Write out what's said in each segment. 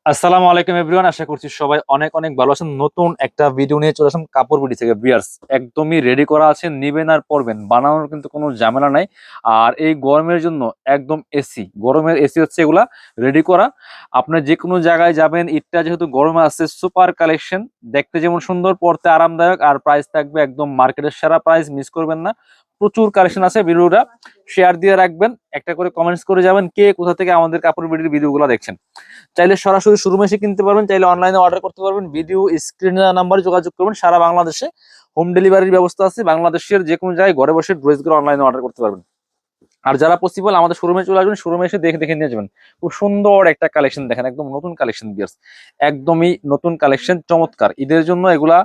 আসসালামু আলাইকুম এভরিওয়ান, আশা করছি সবাই অনেক অনেক ভালো আছেন। নতুন একটা ভিডিও নিয়ে চলে আসলাম কাপড় বিডি থেকে। বিয়ার্স একদমই রেডি করা আছে, নিবেন আর পরবেন, বানানোর কিন্তু কোনো ঝামেলা নাই। আর এই গরমের জন্য একদম এসি, গরমের এসি হচ্ছে এগুলা রেডি করা। আপনি যে কোনো জায়গায় যাবেন, ঈদটা যেহেতু গরমে আছে, সুপার কালেকশন, দেখতে যেমন সুন্দর, পরতে আরামদায়ক, আর প্রাইস থাকবে একদম মার্কেটের সেরা প্রাইস, মিস করবেন না। প্রচুর কালেকশন আছে, ভিডিওটা শেয়ার দিয়ে রাখবেন, একটা করে কমেন্টস করে যাবেন কে কোথা থেকে আমাদের কাপড় বিডির ভিডিওগুলো দেখছেন। চাইলে সরাসরি শোরুমে এসে কিনতে পারবেন, চাইলে অনলাইনে অর্ডার করতে পারবেন। ভিডিও স্ক্রিনে নাম্বারে যোগাযোগ করবেন। সারা বাংলাদেশে হোম ডেলিভারির ব্যবস্থা আছে। বাংলাদেশের যে কোনো জায়গায় ঘরে বসে ড্রেসগুলো অনলাইনে অর্ডার করতে পারবেন। আর যারা পসিবল আমাদের শোরুমে চলে আসবেন, শোরুমে এসে দেখে দেখে নিয়ে যাবেন। খুব সুন্দর একটা কালেকশন দেখেন, একদম নতুন কালেকশন বিয়ার্স, একদমই নতুন কালেকশন, চমৎকার। ঈদের জন্য এগুলা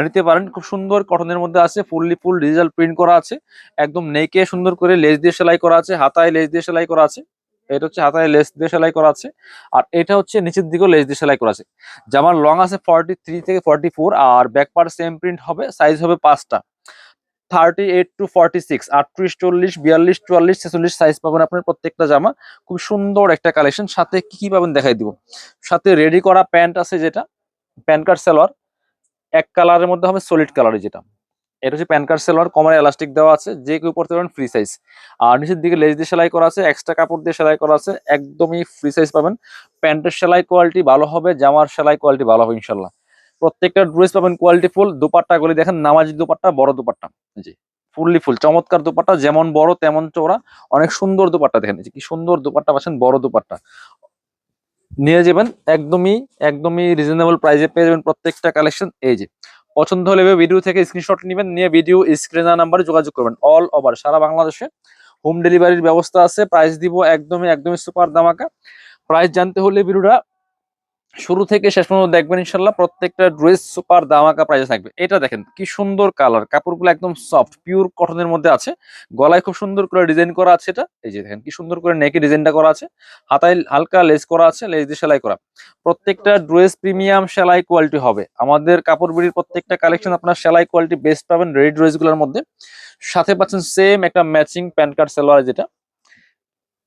নিতে পারেন। খুব সুন্দর কটনের মধ্যে আছে, ফুল ডিজিটাল প্রিন্ট করা আছে, একদম নেকে সুন্দর করে লেস দিয়ে সেলাই করা আছে, হাতায় লেস দিয়ে সেলাই করা আছে। এটা হচ্ছে হাতায় লেস দিয়ে সেলাই করা আছে, আর এটা হচ্ছে নিচের দিকেও লেস দিয়ে সেলাই করা আছে। জামার লং আছে 43 থেকে 44, আর ব্যাক পার্ট সেম প্রিন্ট হবে। সাইজ হবে 5টা, 38 to 46, 38, 40, 42, 44, 46 সাইজ পাবেন আপনার প্রত্যেকটা জামা। খুব সুন্দর একটা কালেকশন। সাথে কি কি পাবেন দেখাই দিব। সাথে রেডি করা প্যান্ট আছে, যেটা প্যান্ট কাট সালোয়ার, এক কালারের মধ্যে হবে, সলিড কালারে যেটা। এটা হচ্ছে প্যান্ট কাট সালোয়ার, কমারে এলাস্টিক দেওয়া আছে, যে কেউ পড়তে পারেন, ফ্রি সাইজ। আর নিচের দিকে লেস দিয়ে সেলাই করা আছে, এক্সট্রা কাপড় দিয়ে সেলাই করা আছে, একদমই ফ্রি সাইজ পাবেন। প্যান্টের সেলাই কোয়ালিটি ভালো হবে, জামার সেলাই কোয়ালিটি ভালো হবে ইনশাল্লাহ। প্রত্যেকটা ড্রেস পাবেন কোয়ালিটি ফুল। দোপাট্টা গুলি দেখেন, নামাজি দোপাট্টা, বড় দোপাট্টা, জি ফুললি ফুল, চমৎকার দোপাট্টা, যেমন বড় তেমন চওড়া, অনেক সুন্দর দোপাট্টা। দেখেন এই যে কি সুন্দর দোপাট্টা পাচ্ছেন, বড় দোপাট্টা নিয়ে যাবেন। একদমই একদমই রিজনেবল প্রাইসে পেয়ে যাবেন প্রত্যেকটা কালেকশন। এই যে পছন্দ হলে ভিডিও থেকে স্ক্রিনশট নেবেন, নিয়ে ভিডিও স্ক্রিনার নাম্বারে যোগাযোগ করবেন। অল ওভার সারা বাংলাদেশে হোম ডেলিভারির ব্যবস্থা আছে। প্রাইস দিব একদমই একদমই সুপার দামাকা। প্রাইস জানতে হলে ভিডিওটা শুরু থেকে শেষ পর্যন্ত দেখবেন ইনশাল্লাহ। প্রত্যেকটা ড্রেস সুপার দামাকা প্রাইসে থাকবে। এটা দেখেন কি সুন্দর কালার, কাপড়গুলো একদম সফট পিওর কটনের মধ্যে আছে। গলায় খুব সুন্দর করে ডিজাইন করা আছে। এটা এই যে দেখেন কি সুন্দর করে নেকে ডিজাইনটা করা আছে, হাতায় হালকা লেস করা আছে, লেস দিয়ে সেলাই করা। প্রত্যেকটা ড্রেস প্রিমিয়াম সেলাই কোয়ালিটি হবে। আমাদের কাপড় বিড়ির প্রত্যেকটা কালেকশন আপনার সেলাই কোয়ালিটি বেস্ট পাবেন রেডি ড্রেসগুলোর মধ্যে। সাথে পাচ্ছেন সেম একটা ম্যাচিং প্যান্ট কাট সালোয়ার, যেটা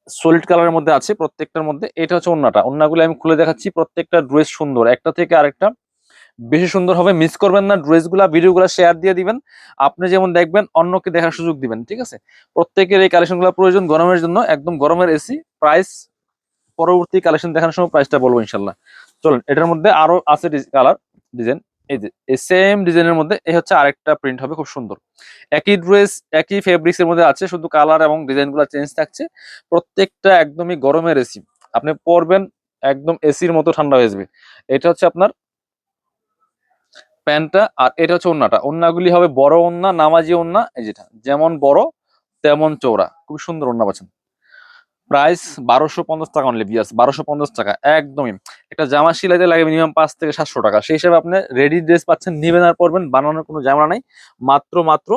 সলিড কালারের মধ্যে আছে প্রত্যেকটার মধ্যে। এটা হচ্ছে ওন্নাটা, ওন্নাগুলো আমি খুলে দেখাচ্ছি। প্রত্যেকটা ড্রেস সুন্দর, একটা থেকে আরেকটা বেশি সুন্দর হবে। মিস করবেন না ড্রেসগুলা, ভিডিওগুলো শেয়ার দিয়ে দিবেন। আপনি যেমন দেখবেন অন্যকে দেখার সুযোগ দিবেন, ঠিক আছে? প্রত্যেকের এই কালেকশনগুলো প্রয়োজন গরমের জন্য, একদম গরমের এসি। প্রাইস পরবর্তী কালেকশন দেখানোর সময় প্রাইসটা বলবো ইনশাল্লাহ। চলুন, এটার মধ্যে আরো আছে কালার ডিজাইন। এই যে এই সেম ডিজাইনের মধ্যে এই হচ্ছে আরেকটা প্রিন্ট হবে, খুব সুন্দর। একই ড্রেস একই ফেব্রিক্স এর মধ্যে আছে, শুধু কালার এবং ডিজাইনগুলো চেঞ্জ থাকছে। প্রত্যেকটা একদমই গরমের এসি, আপনি পরবেন একদম এসির মতো ঠান্ডা হয়ে যাবে। এটা হচ্ছে আপনার প্যান্টটা, আর এটা হচ্ছে ওন্নাটা। ওন্নাগুলি হবে বড় ওন্না, নামাজি ওন্না, এই যেটা যেমন বড় তেমন চওড়া, খুব সুন্দর ওন্না পাচ্ছেন। প্রাইস 1250 টাকা অনলি বিয়াস, 1250 টাকা একদমই। একটা জামা সিলাইতে লাগে মিনিমাম 5 থেকে 700 টাকা, সেই হিসেবে আপনি রেডি ড্রেস পাচ্ছেন, নিবেন আর পরবেন, বানানোর কোনো ঝামেলা নাই। মাত্র মাত্র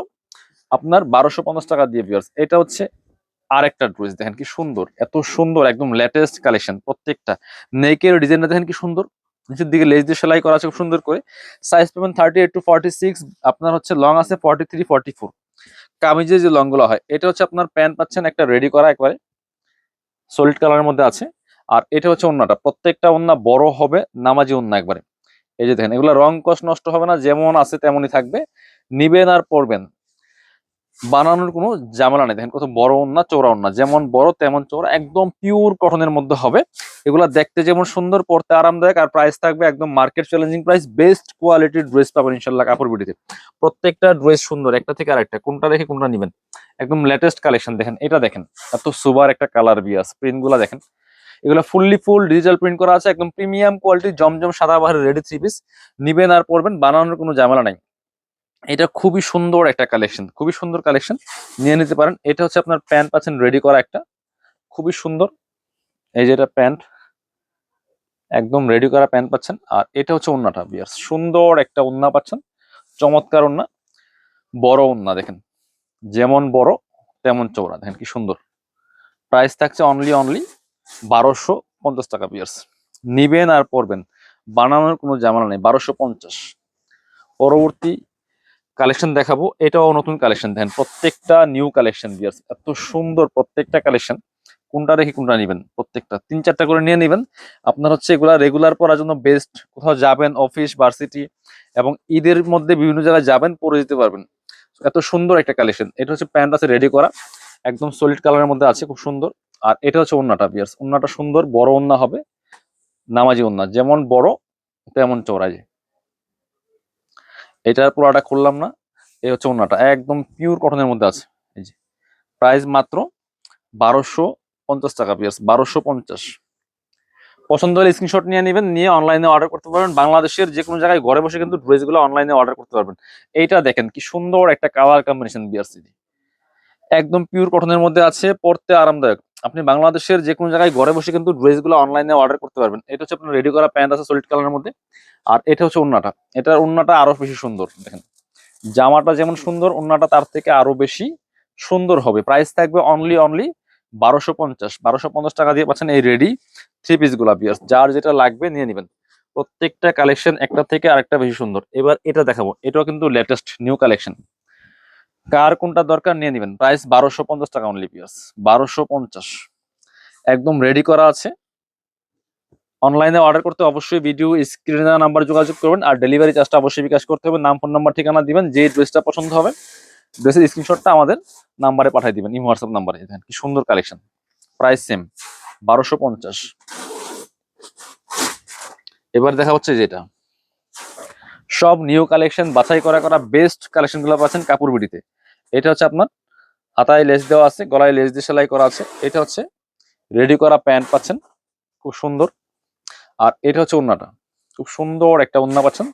আপনার 1250 টাকা দিয়ে বিয়ার্স। এটা হচ্ছে আরেকটা ড্রেস, দেখেন কি সুন্দর, এত সুন্দর, একদম লেটেস্ট কালেকশন। প্রত্যেকটা নেকের ডিজাইনটা দেখেন কি সুন্দর, নিচের দিকে লেস দিয়ে সেলাই করা আছে খুব সুন্দর করে। সাইজ পাবেন 38 to 46, আপনার হচ্ছে লং আছে 43, 44। কামিজের যে লং গুলো হয়, এটা হচ্ছে আপনার প্যান্ট পাচ্ছেন একটা রেডি করা একবারে সলিড কালারের মধ্যে আছে। আর এটা হচ্ছে ওন্নাটা, প্রত্যেকটা ওন্না বড় হবে, নামাজি ওন্না একবারে। এই যে দেখেন, এগুলো রং কস নষ্ট হবে না, যেমন আছে তেমনই থাকবে, নিবেন আর পরবেন, বানানোর কোনো ঝামেলা নেই। দেখেন কত বড় ওন্না, চওড়া ওন্না, যেমন বড় তেমন চওড়া, একদম পিওর কটনের মধ্যে হবে। এগুলা দেখতে যেমন সুন্দর, পড়তে আরামদায়ক, আর প্রাইস থাকবে একদম মার্কেট চ্যালেঞ্জিং প্রাইস। বেস্ট কোয়ালিটির ড্রেস পাবেন ইনশাল্লাহ কাপড় বিডিতে। প্রত্যেকটা ড্রেস সুন্দর, একটা থেকে আরেকটা, কোনটা রেখে কোনটা নিবেন। একদম লেটেস্ট কালেকশন। দেখেন এটা দেখেন, এত সুবার একটা কালার বিয়াস, প্রিন্ট গুলা দেখেন। এগুলো ফুললি ফুল ডিজিটাল প্রিন্ট করা আছে, একদম প্রিমিয়াম কোয়ালিটি, জমজম সাদা বাহারের রেডি থ্রি পিস। নিবেন আর পরবেন, বানানোর কোনো ঝামেলা নাই। এটা খুবই সুন্দর একটা কালেকশন, খুবই সুন্দর কালেকশন, নিয়ে নিতে পারেন। এটা হচ্ছে আপনার প্যান্ট পাচ্ছেন রেডি করা একটা, খুবই সুন্দর। এই যে এটা প্যান্ট, একদম রেডি করা প্যান্ট পাচ্ছেন। আর এটা হচ্ছে ওন্নাটা বিয়ার্স, সুন্দর একটা ওন্না পাচ্ছেন, চমৎকার ওন্না, বড় ওন্না দেখেন, যেমন বড় তেমন চওড়া, দেখেন কি সুন্দর। প্রাইস থাকছে অনলি অনলি 1250 টাকা বিয়ার্স। নিবেন আর পরবেন, বানানোর কোনো ঝামেলা নেই, 1250। পরবর্তী কালেকশন দেখাবো, এটাও নতুন কালেকশন। দেখেন প্রত্যেকটা নিউ কালেকশন বিয়ার্স, এত সুন্দর প্রত্যেকটা কালেকশন, কোনটা রেখে কোনটা নেবেন, প্রত্যেকটা 3-4টা করে নিয়ে নেবেন। আপনার হচ্ছে এগুলা রেগুলার পরার জন্য বেস্ট। কোথাও যাবেন, অফিস, ভার্সিটি এবং ঈদের মধ্যে বিভিন্ন জায়গায় যাবেন, পরে যেতে পারবেন। এত সুন্দর একটা কালেকশন। এটা হচ্ছে প্যান্ট আছে রেডি করা, একদম সলিড কালারের মধ্যে আছে, খুব সুন্দর। আর এটা হচ্ছে ওন্নাটা বিয়ার্স, ওন্নাটা সুন্দর বড় ওন্না হবে, নামাজি ওন্না, যেমন বড় তেমন চওড়া। যে এটার পুরাটা খুললাম না, এই হচ্ছে ওন্নাটা, একদম পিওর কটনের মধ্যে আছে। এই যে প্রাইস মাত্র 1250 টাকা পিয়ার্স, 1250। পছন্দ হলে স্ক্রিনশট নিয়ে নেবেন, নিয়ে অনলাইনে অর্ডার করতে পারবেন। বাংলাদেশের যে কোনো জায়গায় ঘরে বসে কিন্তু ড্রেসগুলো অনলাইনে অর্ডার করতে পারবেন। এইটা দেখেন কি সুন্দর একটা কালার কম্বিনেশন বিয়ার্স, একদম পিওর কটনের মধ্যে আছে, পরতে আরামদায়ক। আপনি বাংলাদেশের যে কোনো জায়গায় ঘরে বসে কিন্তু ড্রেসগুলো অনলাইনে অর্ডার করতে পারবেন। এটা হচ্ছে আপনার রেডি করা প্যান্ট আছে সলিড কালারের মধ্যে। আর এটা হচ্ছে ওন্নাটা, এটার ওন্নাটা আরো বেশি সুন্দর। দেখেন জামাটা যেমন সুন্দর, ওন্নাটা তার থেকে আরো বেশি সুন্দর হবে। প্রাইস থাকবে অনলি 1250। 1250 টাকা দিয়ে পাচ্ছেন এই রেডি 3 পিস গুলা বিয়ার্স। যার যেটা লাগবে নিয়ে নেবেন। প্রত্যেকটা কালেকশন একটা থেকে আরেকটা বেশি সুন্দর। এবার এটা দেখাবো, এটাও কিন্তু লেটেস্ট নিউ কালেকশন। কার কোনটা দরকার নিয়ে নেবেন। প্রাইস 1250 টাকা অনলি পিয়ার্স, 1250। একদম রেডি করা আছে। অনলাইনে অর্ডার করতে অবশ্যই ভিডিও স্ক্রিনে দেওয়া নাম্বার যোগাযোগ করবেন। আর ডেলিভারি চার্জটা অবশ্যই বিকাশ করতে হবে। নাম, ফোন নাম্বার, ঠিকানা দিবেন। যে ড্রেসটা পছন্দ হবে ড্রেসের স্ক্রিনশটটা আমাদের নাম্বারে পাঠিয়ে দিবেন, ইমো হোয়াটসঅ্যাপ নাম্বারে। দেখেন কি সুন্দর কালেকশন, প্রাইস সেম 1250। এবার দেখা হচ্ছে যেটা সব নিউ কালেকশন, বাছাই করা করা বেস্ট কালেকশন গুলো পাচ্ছেন কাপড় বিডিতে। এটা হচ্ছে আপনার হাতায় লেস দেওয়া আছে, গলায় লেস দিয়ে সেলাই করা আছে। এটা হচ্ছে রেডি করা প্যান্ট পাচ্ছেন, খুব সুন্দর। আর এটা হচ্ছে ওন্নাটা, খুব সুন্দর একটা ওন্না পাচ্ছেন,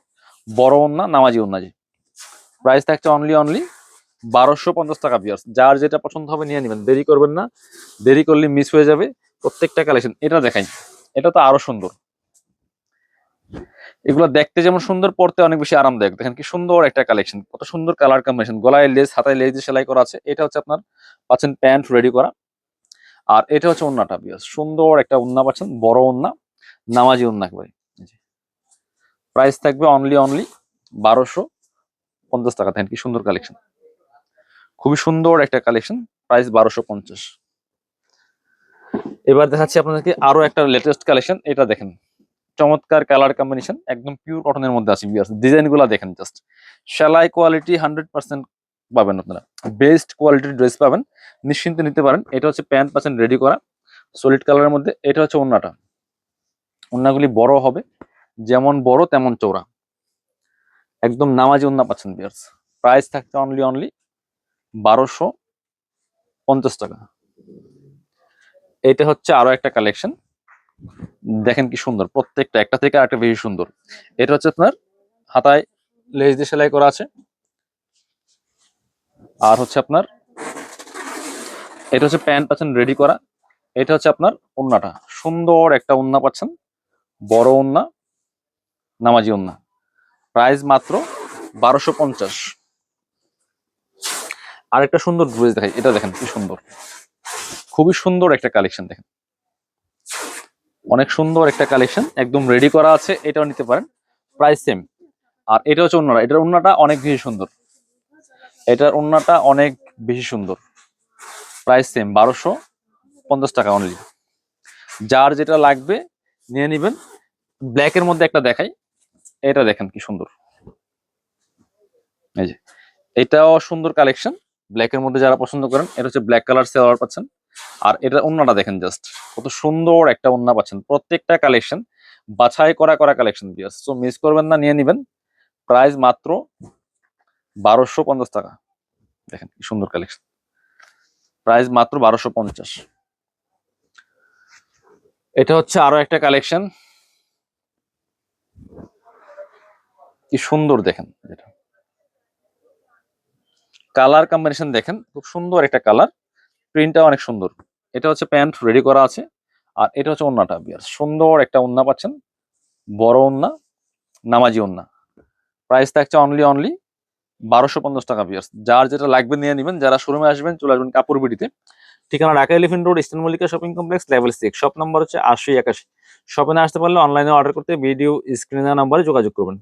বড় ওন্না, নামাজি ওন্না। জি প্রাইস থাকছে অনলি 1250 টাকা পিয়ার্স। যার যেটা পছন্দ হবে নিয়ে নেবেন, দেরি করবেন না, দেরি করলে মিস হয়ে যাবে প্রত্যেকটা কালেকশন। এটা দেখাই, এটা তো আরো সুন্দর। এগুলো দেখতে যেমন সুন্দর, পড়তে অনেক বেশি আরামদায়ক। দেখেন কি সুন্দর একটা কালেকশন, কত সুন্দর কালার কম্বিনেশন, গলায় লেস, হাতায় লেস দিয়ে সেলাই করা আছে। এটা হচ্ছে আপনার পাচ্ছেন প্যান্ট রেডি করা। আর এটা হচ্ছে ওন্নাটা পিয়ার্স, সুন্দর একটা ওন্না পাচ্ছেন, বড় ওন্না, নামাজি ওন্না একেবারে। প্রাইস থাকবে অনলি 1250 টাকা। দেখেন কি সুন্দর কালেকশন, খুবই সুন্দর একটা কালেকশন, প্রাইস 1250। এবার দেখাচ্ছি আপনাদেরকে আরো একটা লেটেস্ট কালেকশন। এটা দেখেন চমৎকার কালার কম্বিনেশন, একদম পিওর কটনের মধ্যে আছে। ডিজাইন গুলা দেখেন জাস্ট, সেলাই কোয়ালিটি 100% পাবেন আপনারা, বেস্ট কোয়ালিটির ড্রেস পাবেন, নিশ্চিন্তে নিতে পারেন। এটা হচ্ছে প্যান্ট পাচ্ছেন রেডি করা সলিড কালারের মধ্যে। এটা হচ্ছে ওন্নাটা, ওন্নাগুলি বড় হবে, যেমন বড় তেমন চওড়া, একদম নামাজি ওন্না পাচ্ছেন ভিউয়ার্স। প্রাইস থাকছে অনলি 1250 টাকা। এটা হচ্ছে আরো একটা কালেকশন, দেখেন কি সুন্দর, প্রত্যেকটা একটা থেকে আরেকটা বেশি সুন্দর। এটা হচ্ছে আপনার হাতায় লেস দিয়ে সেলাই করা আছে। আর হচ্ছে আপনার এটা হচ্ছে প্যান্ট পাচ্ছেন রেডি করা। এটা হচ্ছে আপনার ওন্নাটা, সুন্দর একটা ওন্না পাচ্ছেন, বড় ওন্না, নামাজি ওন্না। প্রাইস মাত্র 1250। আরেকটা সুন্দর ড্রেস দেখাই, এটা দেখেন কি সুন্দর, খুবই সুন্দর একটা কালেকশন। দেখেন অনেক সুন্দর একটা কালেকশন, একদম রেডি করা আছে, এটাও নিতে পারেন, প্রাইস সেম। আর এটা হচ্ছে ওন্নাটা, এটার ওন্নাটা অনেক বেশি সুন্দর, এটার ওন্নাটা অনেক বেশি সুন্দর। প্রাইস সেম 1250 টাকা অনলি। যার যেটা লাগবে নিয়ে নিবেন। ব্ল্যাকের মধ্যে একটা দেখাই, এটা দেখেন কি সুন্দর, এই যে এটাও সুন্দর কালেকশন। ব্ল্যাকের মধ্যে যারা পছন্দ করেন, এটা হচ্ছে ব্ল্যাক কালার সালোয়ার পাচ্ছেন। আর এটা ওন্নাটা দেখেন জাস্ট, কত সুন্দর একটা ওন্না পাচ্ছেন। প্রত্যেকটা কালেকশন বাছাই করা করা কালেকশন বিয়াস, সো মিস করবেন না, নিয়ে নিবেন। প্রাইস মাত্র 1250 টাকা। দেখেন কি সুন্দর কালেকশন, প্রাইস মাত্র 1250। এটা হচ্ছে আরো একটা কালেকশন, কি সুন্দর দেখেন, যেটা কালার কম্বিনেশন দেখেন, খুব সুন্দর একটা কালার, প্রিন্টটা অনেক সুন্দর। এটা হচ্ছে প্যান্ট রেডি করা আছে। আর এটা হচ্ছে ওন্নাটা বিয়ার, সুন্দর একটা ওন্না পাচ্ছেন, বড় ওন্না, নামাজি ওন্না। প্রাইস থাকছে অনলি 1250 টাকা বিয়ার্স। যার যেটা লাগবে নিয়ে নেবেন। যারা শোরুমে আসবেন চলে আসবেন কাপড় বিডিতে, ঠিকানা Dhaka elephant road, eastern Mallika shopping complex, level 6, shop number হচ্ছে 8081। শপে না আসতে পারলে অনলাইনে অর্ডার করতে ভিডিও স্ক্রিনে নাম্বারে যোগাযোগ করবেন।